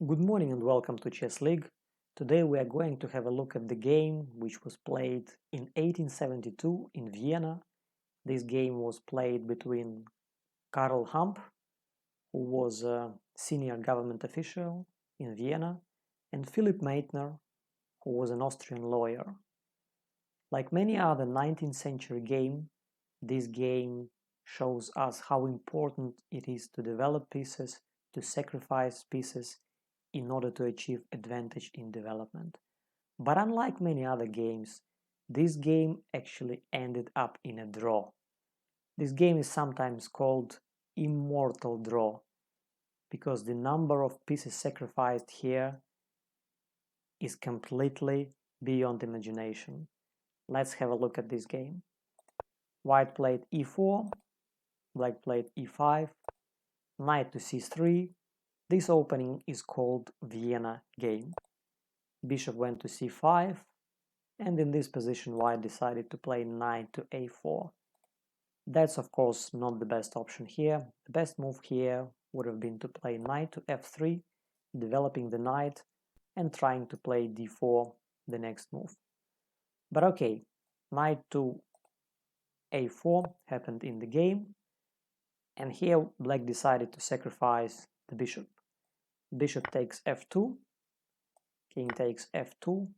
Good morning and welcome to Chess League. Today we are going to have a look at the game which was played in 1872 in Vienna. This game was played between Karl Hump, who was a senior government official in Vienna, and Philipp Meitner, who was an Austrian lawyer. Like many other 19th century games, this game shows us how important it is to develop pieces, to sacrifice pieces in order to achieve advantage in development. But unlike many other games, this game actually ended up in a draw. This game is sometimes called Immortal Draw because the number of pieces sacrificed here is completely beyond imagination. Let's have a look at this game. White played e4, black played e5, knight to c3. This opening is called Vienna game. Bishop went to c5, and in this position white decided to play knight to a4. That's of course not the best option here. The best move here would have been to play knight to f3, developing the knight and trying to play d4 the next move. But okay, knight to a4 happened in the game, and here black decided to sacrifice the bishop. Bishop takes f2, king takes f2,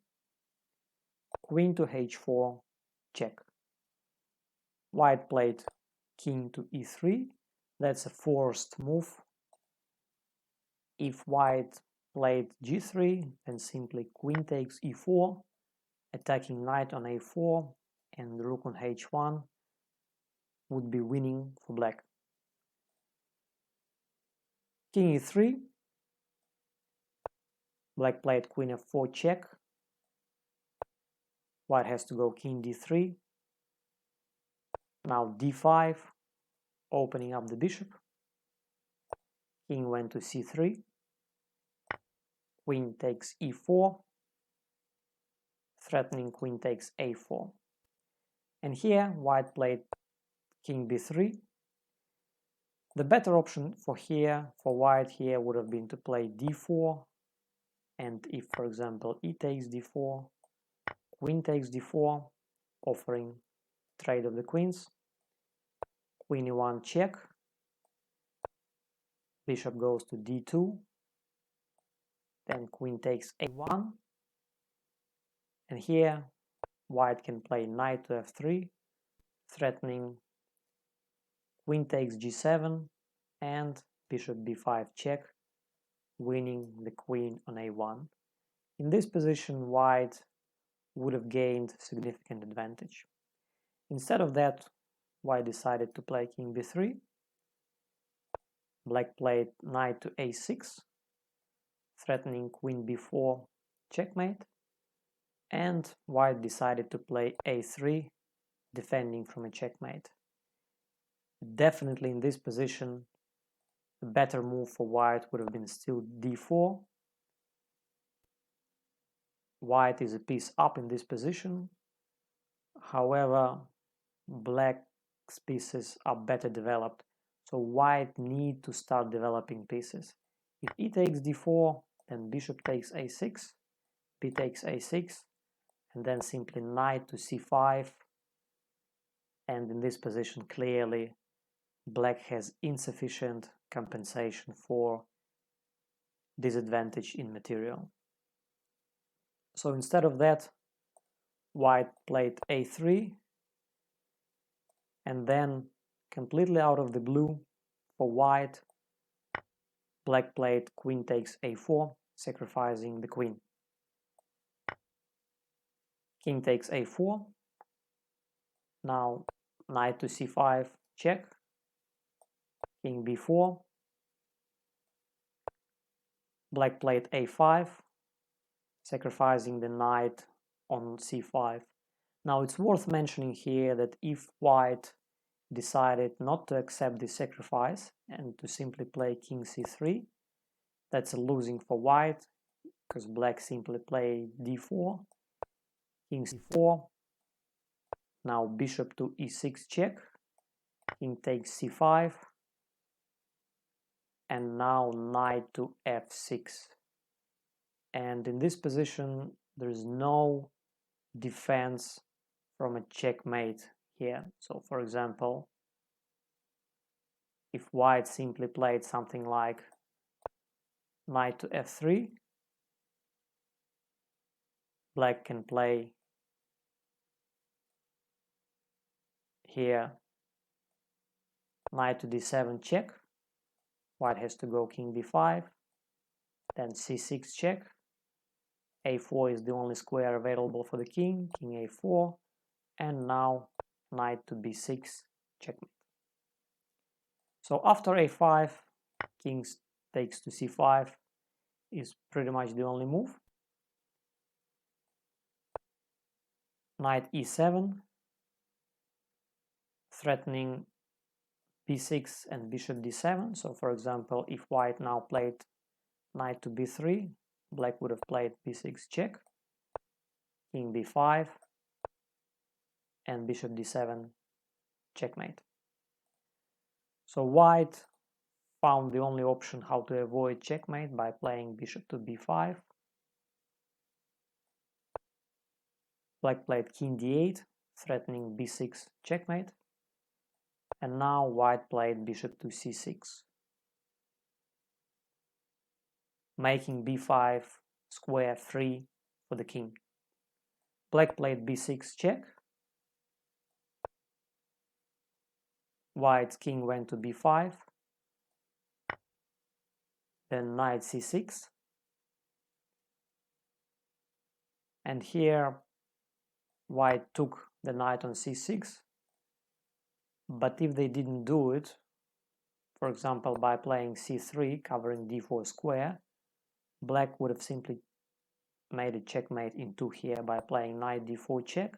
queen to h4, check. White played king to e3, that's a forced move. If white played g3, then simply queen takes e4, attacking knight on a4 and rook on h1 would be winning for black. King e3, black played queen f4 check, white has to go king d3, now d5, opening up the bishop, king went to c3, queen takes e4, threatening queen takes a4. And here white played king b3. The better option for white here would have been to play d4, and if for example e takes d4, queen takes d4, offering trade of the queens, queen e1 check, bishop goes to d2, then queen takes a1, and here white can play knight to f3, threatening queen takes g7 and bishop b5 check, winning the queen on a1. In this position white would have gained significant advantage. Instead of that, white decided to play king b3, black played knight to a6, threatening queen b4 checkmate, and white decided to play a3, defending from a checkmate. Definitely in this position, the better move for white would have been still d4. White is a piece up in this position. However, black's pieces are better developed, so white need to start developing pieces. If e takes d4, then bishop takes a6, b takes a6, and then simply knight to c5, and in this position clearly black has insufficient compensation for disadvantage in material. So instead of that, white played a3, and then completely out of the blue for white, black played queen takes a4, sacrificing the queen. King takes a4, now knight to c5 check, king b4, black played a5, sacrificing the knight on c5. Now it's worth mentioning here that if white decided not to accept the sacrifice and to simply play king c3, that's a losing for white, because black simply play d4, king c4, now bishop to e6 check, king takes c5, and now knight to f6. and in this position there is no defense from a checkmate here. So for example, if white simply played something like knight to f3, black can play here knight to d7 check, white has to go king b5, then c6 check, a4 is the only square available for the king, king a4, and now knight to b6 checkmate. So after a5, king takes to c5 is pretty much the only move. Knight e7, threatening b6 and bishop d7. So for example, if white now played knight to b3, black would have played b6 check, king b5, and bishop d7 checkmate. So white found the only option how to avoid checkmate by playing bishop to b5. Black played king d8, threatening b6 checkmate. And now white played bishop to c6, making b5 square free for the king. Black played b6 check. White's king went to b5. Then knight c6. And here white took the knight on c6. But if they didn't do it, for example by playing c3 covering d4 square, black would have simply made a checkmate in 2 here by playing knight d4 check,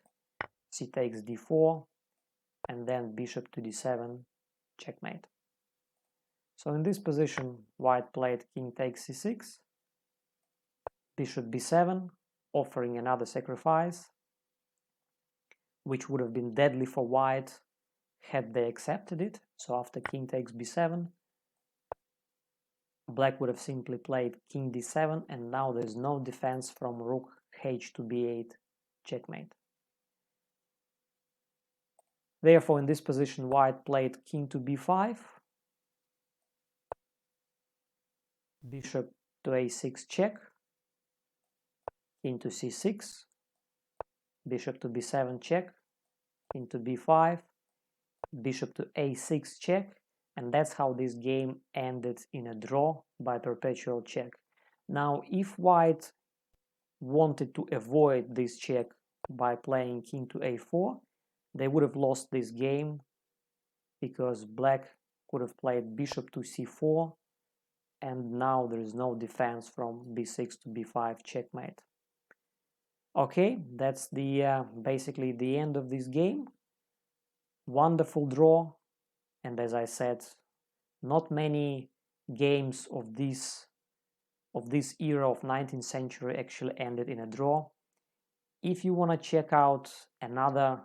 c takes d4, and then bishop to d7 checkmate. So in this position white played king takes c6, bishop b7, offering another sacrifice, which would have been deadly for white had they accepted it. So after king takes b7, black would have simply played king d7, and now there's no defense from rook h to b8 checkmate. Therefore in this position white played king to b5, bishop to a6 check, king to c6, bishop to b7 check, king to b5, bishop to a6 check, and that's how this game ended in a draw by perpetual check. Now if white wanted to avoid this check by playing king to a4, they would have lost this game because black could have played bishop to c4, and now there is no defense from b6 to b5 checkmate. Okay, that's the basically the end of this game. Wonderful draw, and as I said, not many games of this era of 19th century actually ended in a draw. If you want to check out another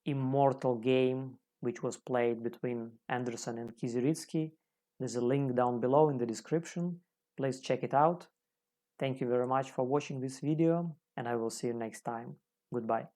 immortal game which was played between Anderson and Kiziritsky, there's a link down below in the description. Please check it out. Thank you very much for watching this video, and I will see you next time. Goodbye.